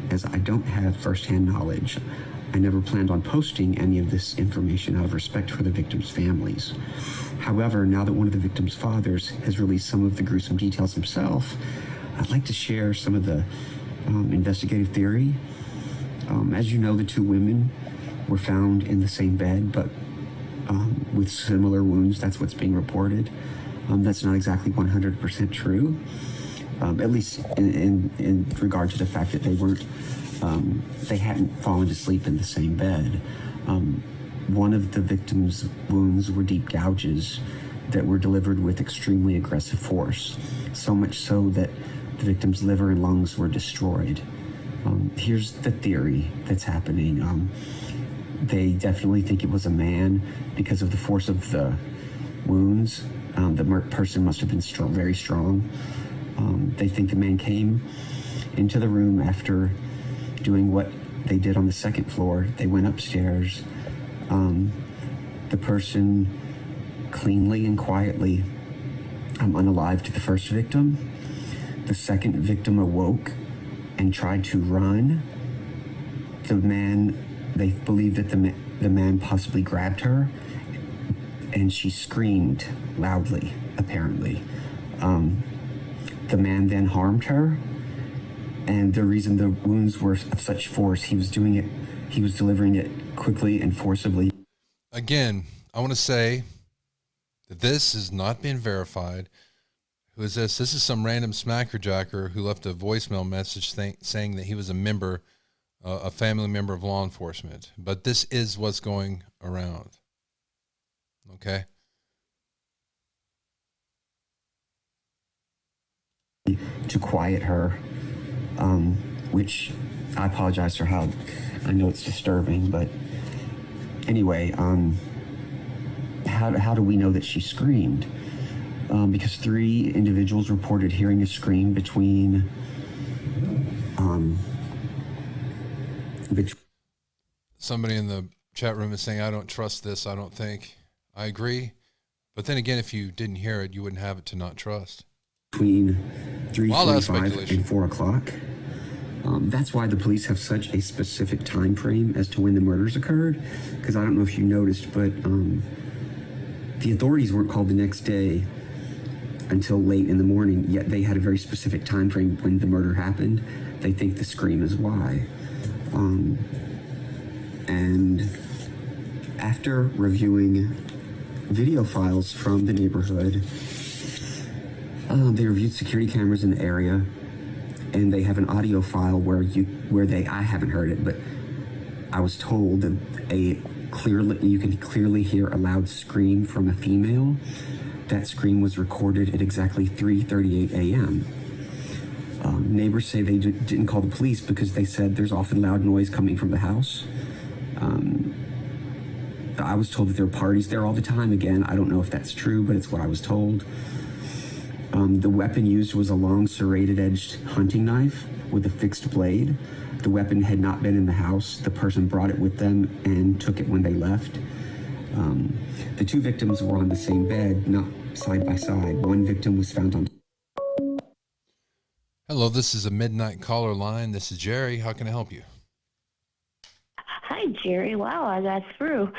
as I don't have firsthand knowledge. I never planned on posting any of this information out of respect for the victims' families. However, now that one of the victims' fathers has released some of the gruesome details himself, I'd like to share some of the investigative theory. As you know, the two women were found in the same bed, but with similar wounds. That's what's being reported. That's not exactly 100% true, at least in regard to the fact that they hadn't fallen to sleep in the same bed. One of the victim's wounds were deep gouges that were delivered with extremely aggressive force, so much so that the victim's liver and lungs were destroyed. Here's the theory that's happening. They definitely think it was a man because of the force of the wounds. The person must have been very strong. They think the man came into the room after doing what they did on the second floor. They went upstairs. The person cleanly and quietly unalived the first victim. The second victim awoke and tried to run. They believe that the man possibly grabbed her, and she screamed loudly, apparently. The man then harmed her, and the reason the wounds were of such force, he was delivering it quickly and forcibly. Again, I want to say that this has not been verified. Who is this? This is some random smackerjacker who left a voicemail message saying that he was a family member of law enforcement. But this is what's going around. Okay? To quiet her, which I apologize for how I know it's disturbing, but anyway, how do we know that she screamed? Because 3 individuals reported hearing a scream between somebody in the chat room is saying, I don't trust this. I don't think. I agree. But then again, if you didn't hear it, you wouldn't have it to not trust. Between 3:45 and 4 o'clock. That's why the police have such a specific time frame as to when the murders occurred. Because I don't know if you noticed, but the authorities weren't called the next day until late in the morning, yet they had a very specific time frame when the murder happened. They think the scream is why. And after reviewing video files from the neighborhood, they reviewed security cameras in the area, and they have an audio file where I haven't heard it, but I was told that you can clearly hear a loud scream from a female. That scream was recorded at exactly 3:38 a.m. Neighbors say they didn't call the police because they said there's often loud noise coming from the house. I was told that there are parties there all the time. Again, I don't know if that's true, but it's what I was told. The weapon used was a long serrated-edged hunting knife with a fixed blade. The weapon had not been in the house. The person brought it with them and took it when they left. The 2 victims were on the same bed, not side by side. One victim was found on... Hello, this is a midnight caller line. This is Jerry. How can I help you? Hi, Jerry. Wow, I got through.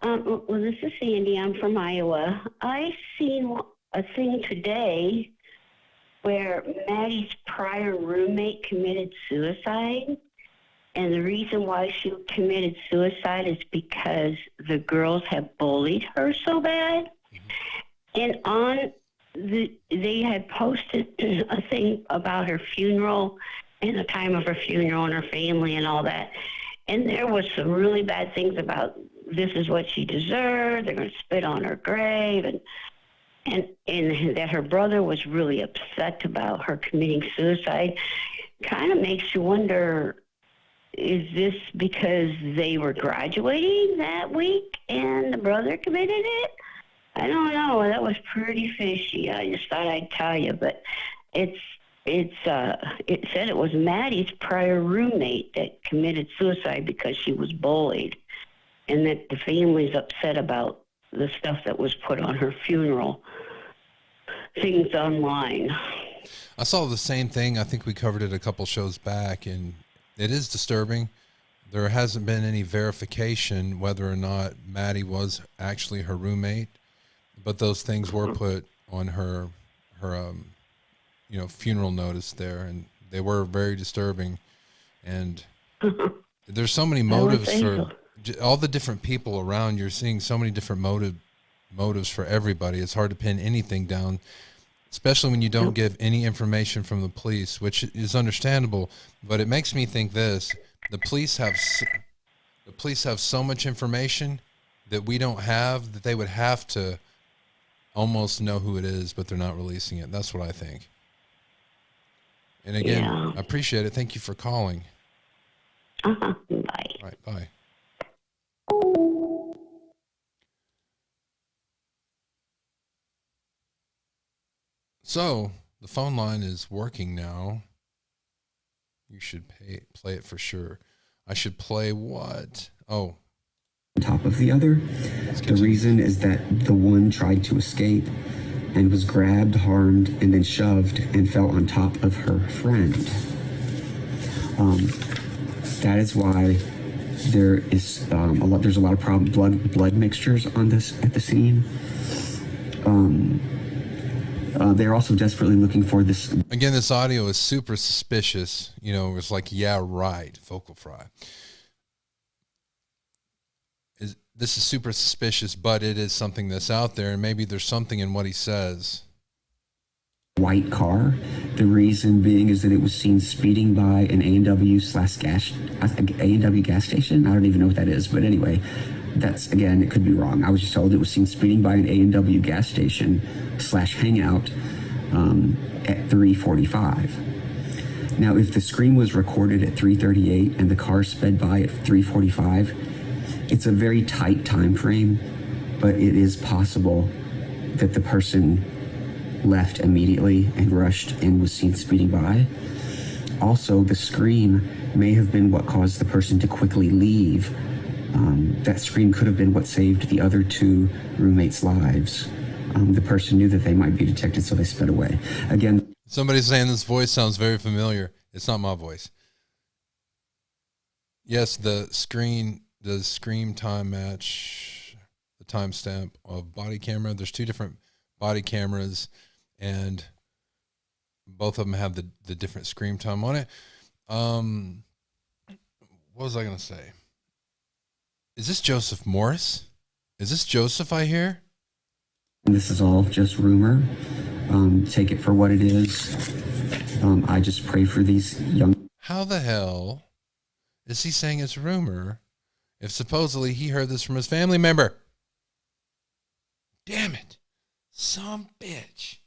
Well, this is Sandy. I'm from Iowa. I seen a thing today where Maddie's prior roommate committed suicide. And the reason why she committed suicide is because the girls have bullied her so bad. And they had posted a thing about her funeral and the time of her funeral and her family and all that. And there was some really bad things about this is what she deserved. They're going to spit on her grave. And that her brother was really upset about her committing suicide. Kind of makes you wonder, is this because they were graduating that week and the brother committed it? I don't know. That was pretty fishy. I just thought I'd tell you, but it said it was Maddie's prior roommate that committed suicide because she was bullied, and that the family's upset about the stuff that was put on her funeral things online. I saw the same thing. I think we covered it a couple shows back, and it is disturbing. There hasn't been any verification whether or not Maddie was actually her roommate, but those things were put on her funeral notice there, and they were very disturbing. And there's so many motives for all the different people around. You're seeing so many different motives for everybody. It's hard to pin anything down, especially when you don't give any information from the police, which is understandable. But it makes me think this: the police have so much information that we don't have, that they would have to almost know who it is, but they're not releasing it. That's what I think. And again, I appreciate it. Thank you for calling. Bye. All right, bye. So the phone line is working now. You should play it for sure. I should play what? Oh. On top of the other. The reason is that the one tried to escape and was grabbed, harmed, and then shoved and fell on top of her friend. That is why there's a lot of blood mixtures on this at the scene. They're also desperately looking for this. Again, this audio is super suspicious. It's like, yeah, right, vocal fry. This is super suspicious, but it is something that's out there, and maybe there's something in what he says. White car. The reason being is that it was seen speeding by an A&W gas station. I don't even know what that is, but anyway, that's, again, it could be wrong. I was just told it was seen speeding by an A&W gas station / hangout at 3:45. Now, if the scream was recorded at 3:38 and the car sped by at 3:45, it's a very tight time frame, but it is possible that the person left immediately and rushed and was seen speeding by. Also, the scream may have been what caused the person to quickly leave. That scream could have been what saved the other two roommates' lives. The person knew that they might be detected, so they sped away. Again, somebody's saying this voice sounds very familiar. It's not my voice. Yes, the scream time match, the timestamp of body camera. There's two different body cameras, and both of them have the different scream time on it. What was I going to say? Is this Joseph Morris? Is this Joseph I hear? This is all just rumor. Take it for what it is. I just pray for these young... How the hell is he saying it's rumor if supposedly he heard this from his family member? Damn it. Some bitch.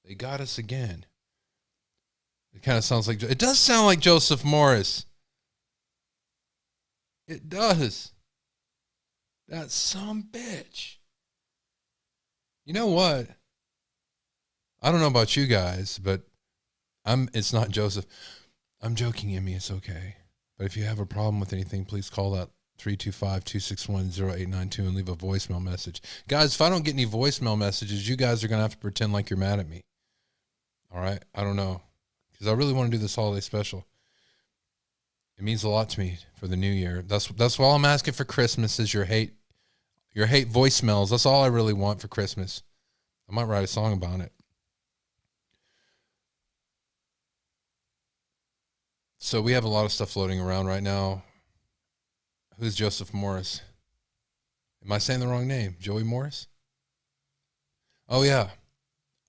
They got us again. It kind of sounds like... It does sound like Joseph Morris. It does. That some bitch. You know what? I don't know about you guys, but it's not Joseph. I'm joking, Emmy. It's okay. But if you have a problem with anything, please call that 325-261-0892 and leave a voicemail message. Guys, if I don't get any voicemail messages, you guys are going to have to pretend like you're mad at me. All right? I don't know. Because I really want to do this holiday special. It means a lot to me for the new year. That's all I'm asking for Christmas is your hate voicemails. That's all I really want for Christmas. I might write a song about it. So we have a lot of stuff floating around right now. Who's Joseph Morris? Am I saying the wrong name? Joey Morris? Oh, yeah.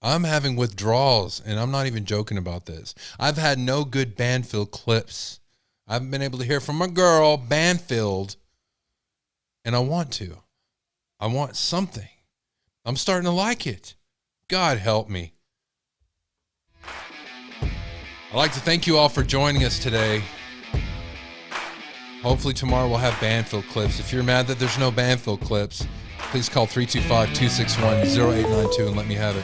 I'm having withdrawals, and I'm not even joking about this. I've had no good Banfield clips. I haven't been able to hear from my girl, Banfield, and I want to. I want something. I'm starting to like it. God help me. I'd like to thank you all for joining us today. Hopefully tomorrow we'll have Banfield clips. If you're mad that there's no Banfield clips, please call 325-261-0892 and let me have it.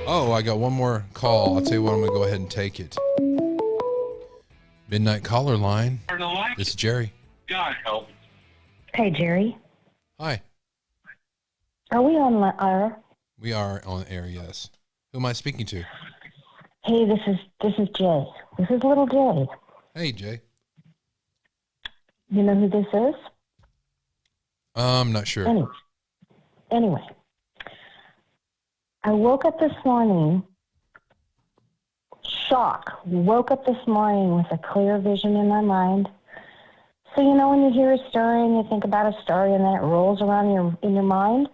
Oh, I got one more call. I'll tell you what, I'm going to go ahead and take it. Midnight caller line. This is Jerry. God help. Hey, Jerry. Hi. Are we on air? We are on air, yes. Who am I speaking to? Hey, this is Jay. This is little Jay. Hey, Jay. You know who this is? I'm not sure. Anyway, I woke up this morning, woke up this morning with a clear vision in my mind. So, you know, when you hear a story and you think about a story and then it rolls around in your mind?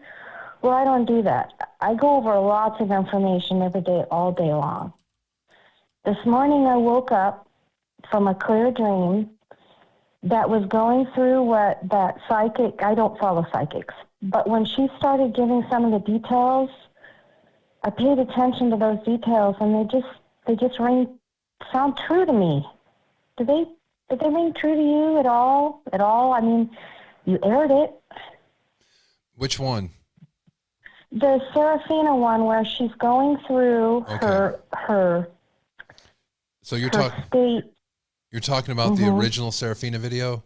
Well, I don't do that. I go over lots of information every day, all day long. This morning I woke up from a clear dream that was going through what that psychic, I don't follow psychics, but when she started giving some of the details, I paid attention to those details and they just sound true to me. Did they ring true to you at all? At all? I mean, you aired it. Which one? The Serafina one where she's going through her So you're talking about the original Serafina video?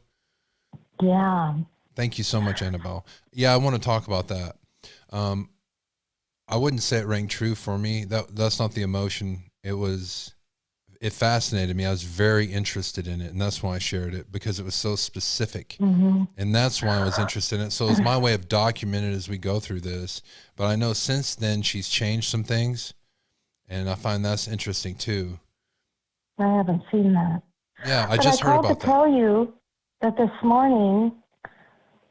Yeah. Thank you so much, Annabelle. Yeah, I want to talk about that. I wouldn't say it rang true for me. That's not the emotion. It fascinated me. I was very interested in it, and that's why I shared it, because it was so specific. Mm-hmm. And that's why I was interested in it. So it was my way of documenting it as we go through this. But I know since then she's changed some things, and I find that's interesting too. I haven't seen that. Yeah, I just heard about that. I called to tell you that this morning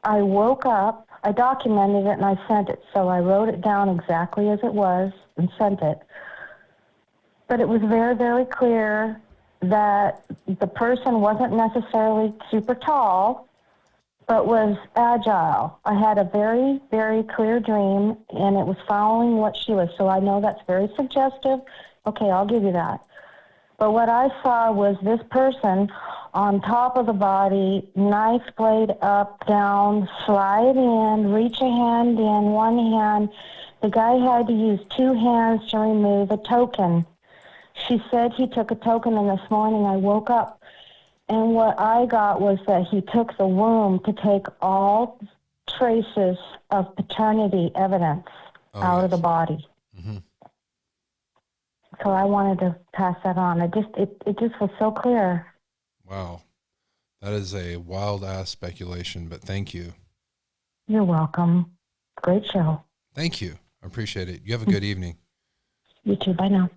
I woke up, I documented it, and I sent it. So I wrote it down exactly as it was and sent it. But it was very, very clear that the person wasn't necessarily super tall, but was agile. I had a very, very clear dream, and it was following what she was. So I know that's very suggestive. Okay, I'll give you that. But what I saw was this person on top of the body, knife blade up, down, slide in, reach a hand in, one hand. The guy had to use two hands to remove a token. She said he took a token, and this morning I woke up, and what I got was that he took the womb to take all traces of paternity evidence out of the body. Mm-hmm. So I wanted to pass that on. It just was so clear. Wow. That is a wild-ass speculation, but thank you. You're welcome. Great show. Thank you. I appreciate it. You have a good evening. You too. Bye now.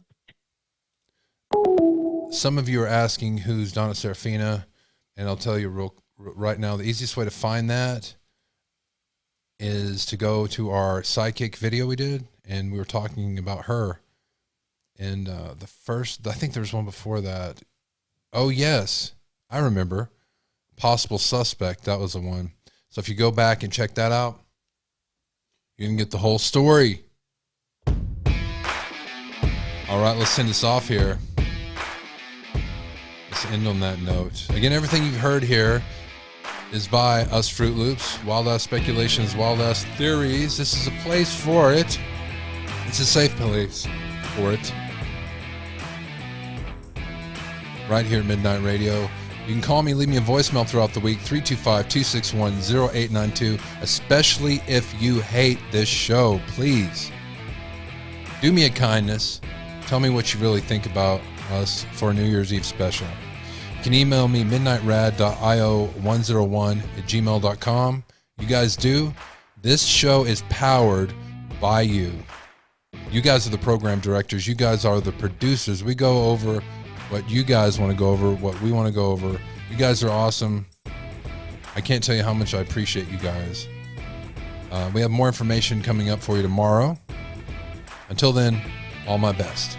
Some of you are asking who's Donna Serafina, and I'll tell you right now, the easiest way to find that is to go to our psychic video we did, and we were talking about her. And I think there was one before that. Oh, yes. I remember. Possible Suspect. That was the one. So if you go back and check that out, you can get the whole story. All right, let's send this off here. Let's end on that note. Again, everything you've heard here is by us Fruit Loops. Wild Ass Speculations, Wild Ass Theories. This is a place for it. It's a safe place for it. Right here at Midnight Radio. You can call me, leave me a voicemail throughout the week, 325-261-0892, especially if you hate this show. Please do me a kindness. Tell me what you really think about us for a New Year's Eve special. You can email me, midnightrad.io101@gmail.com. You guys do. This show is powered by you. You guys are the program directors. You guys are the producers. We go over what you guys want to go over, what we want to go over. You guys are awesome. I can't tell you how much I appreciate you guys. We have more information coming up for you tomorrow. Until then, all my best.